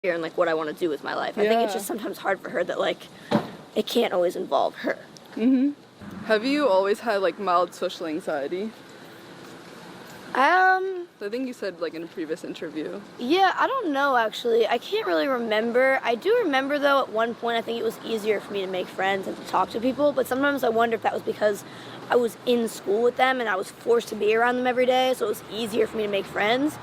and like what I want to do with my life. I think it's just sometimes hard for her that like it can't always involve her. Have you always had like mild social anxiety? I think you said like in a previous interview. Yeah, I don't know actually. I can't really remember. I do remember though at one point I think it was easier for me to make friends and to talk to people, but sometimes I wonder if that was because I was in school with them and I was forced to be around them every day, so it was easier for me to make friends.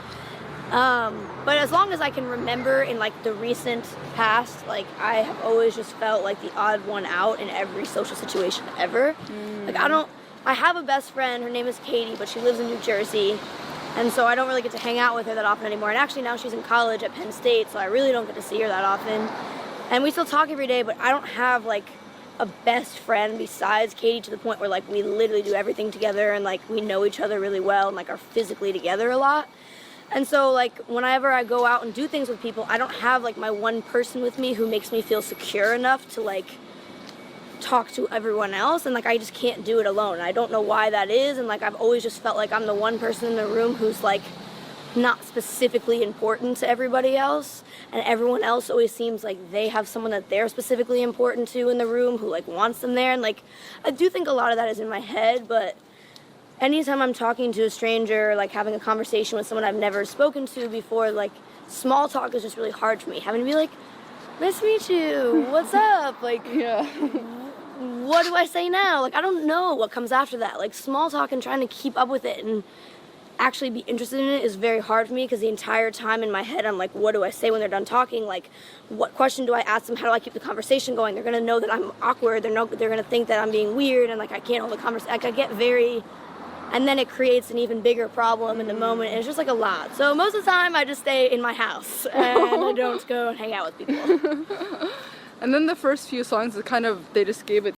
But as long as I can remember in like the recent past, like I have always just felt like the odd one out in every social situation ever. Like I have a best friend, her name is Katie, but she lives in New Jersey, and so I don't really get to hang out with her that often anymore. And actually now she's in college at Penn State, so I really don't get to see her that often. And we still talk every day, but I don't have like a best friend besides Katie to the point where like we literally do everything together and like we know each other really well and like are physically together a lot. And so like whenever I go out and do things with people, I don't have like my one person with me who makes me feel secure enough to like talk to everyone else, and like I just can't do it alone. I don't know why that is, and like I've always just felt like I'm the one person in the room who's like not specifically important to everybody else, and everyone else always seems like they have someone that they're specifically important to in the room who like wants them there. And like I do think a lot of that is in my head, but anytime I'm talking to a stranger or like having a conversation with someone I've never spoken to before, like small talk is just really hard for me. Having to be like, nice to meet you, what's up? Like, what do I say now? Like, I don't know what comes after that. Like, small talk and trying to keep up with it and actually be interested in it is very hard for me, because the entire time in my head I'm like, what do I say when they're done talking? Like, what question do I ask them? How do I keep the conversation going? They're gonna know that I'm awkward. They're gonna think that I'm being weird and like I can't hold the conversation. Like, I get very, and then it creates an even bigger problem in the moment, and it's just like a lot. So most of the time I just stay in my house and I don't go and hang out with people. And then the first few songs, they just gave it